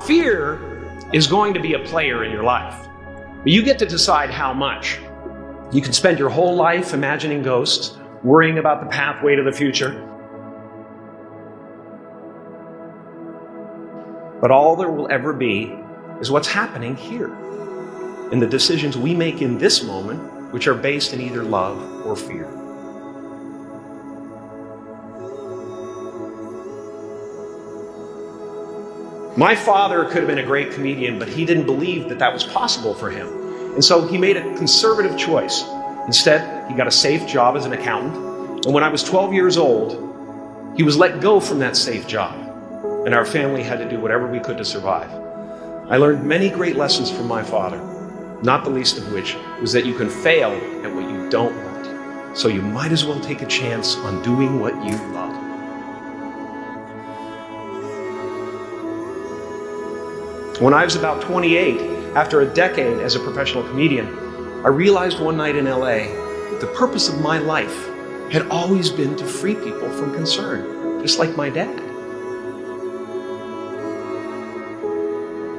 Fear is going to be a player in your life, but you get to decide how much. You can spend your whole life imagining ghosts, worrying about the pathway to the future. But all there will ever be is what's happening here, and the decisions we make in this moment, which are based in either love or fear. My father could have been a great comedian, but he didn't believe that that was possible for him. And so he made a conservative choice. Instead, he got a safe job as an accountant. And when I was 12 years old, he was let go from that safe job. And our family had to do whatever we could to survive. I learned many great lessons from my father, not the least of which was that you can fail at what you don't want. So you might as well take a chance on doing what you love. When I was about 28, after a decade as a professional comedian, I realized one night in LA that the purpose of my life had always been to free people from concern, just like my dad.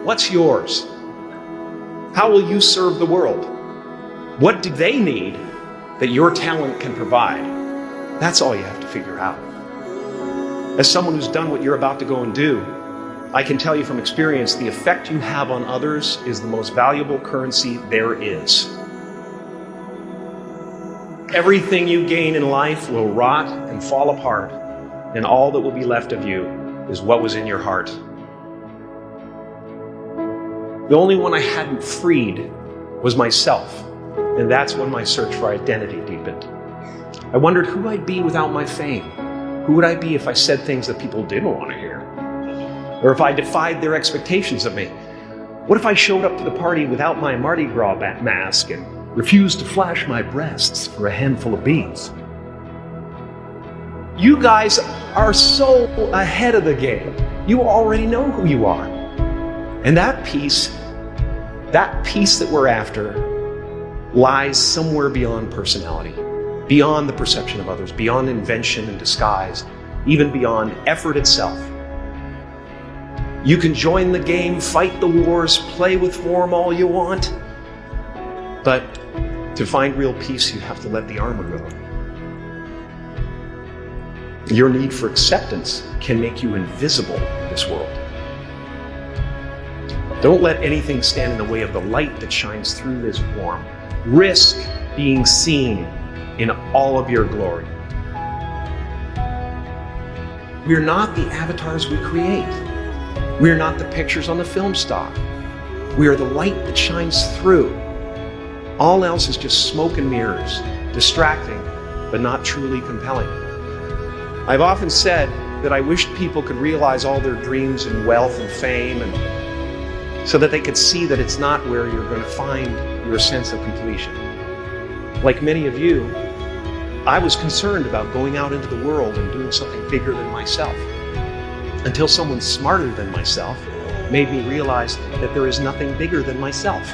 What's yours? How will you serve the world? What do they need that your talent can provide? That's all you have to figure out. As someone who's done what you're about to go and do, I can tell you from experience, the effect you have on others is the most valuable currency there is. Everything you gain in life will rot and fall apart, and all that will be left of you is what was in your heart. The only one I hadn't freed was myself, and that's when my search for identity deepened. I wondered who I'd be without my fame. Who would I be if I said things that people didn't want to hear? Or if I defied their expectations of me? What if I showed up to the party without my Mardi Gras mask and refused to flash my breasts for a handful of beads? You guys are so ahead of the game. You already know who you are. And that peace that we're after lies somewhere beyond personality, beyond the perception of others, beyond invention and disguise, even beyond effort itself. You can join the game, fight the wars, play with form all you want, but to find real peace, you have to let the armor go. Your need for acceptance can make you invisible in this world. Don't let anything stand in the way of the light that shines through this form. Risk being seen in all of your glory. We're not the avatars we create. We are not the pictures on the film stock. We are the light that shines through. All else is just smoke and mirrors, distracting, but not truly compelling. I've often said that I wished people could realize all their dreams and wealth and fame, and so that they could see that it's not where you're going to find your sense of completion. Like many of you, I was concerned about going out into the world and doing something bigger than myself, until someone smarter than myself made me realize that there is nothing bigger than myself.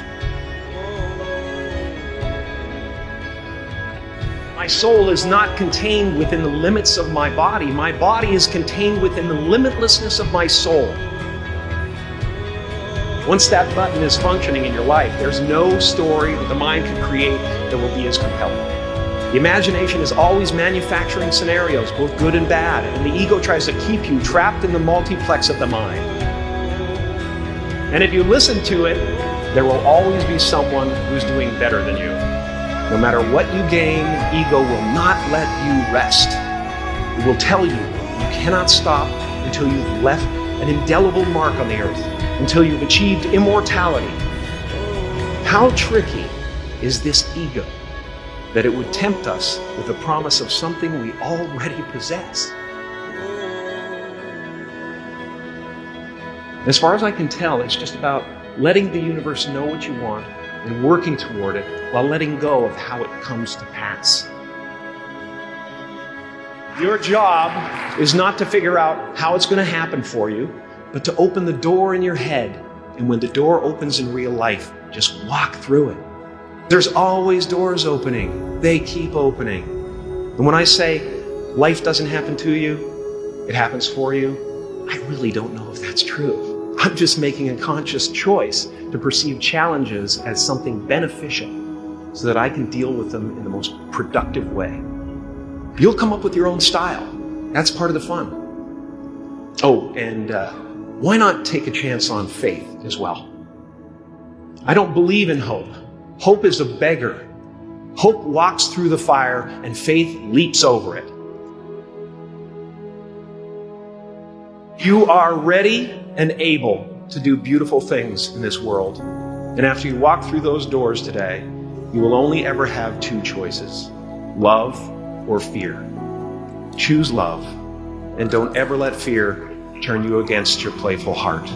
My soul is not contained within the limits of my body. My body is contained within the limitlessness of my soul. Once that button is functioning in your life, there's no story that the mind can create that will be as compelling. The imagination is always manufacturing scenarios, both good and bad, and the ego tries to keep you trapped in the multiplex of the mind. And if you listen to it, there will always be someone who's doing better than you. No matter what you gain, ego will not let you rest. It will tell you you cannot stop until you've left an indelible mark on the earth, until you've achieved immortality. How tricky is this ego that it would tempt us with the promise of something we already possess? As far as I can tell, it's just about letting the universe know what you want and working toward it while letting go of how it comes to pass. Your job is not to figure out how it's going to happen for you, but to open the door in your head. And when the door opens in real life, just walk through it. There's always doors opening. They keep opening. And when I say life doesn't happen to you, it happens for you, I really don't know if that's true. I'm just making a conscious choice to perceive challenges as something beneficial so that I can deal with them in the most productive way. You'll come up with your own style. That's part of the fun. Oh, and why not take a chance on faith as well? I don't believe in hope. Hope is a beggar. Hope walks through the fire and faith leaps over it. You are ready and able to do beautiful things in this world. And after you walk through those doors today, you will only ever have two choices: love or fear. Choose love, and don't ever let fear turn you against your playful heart.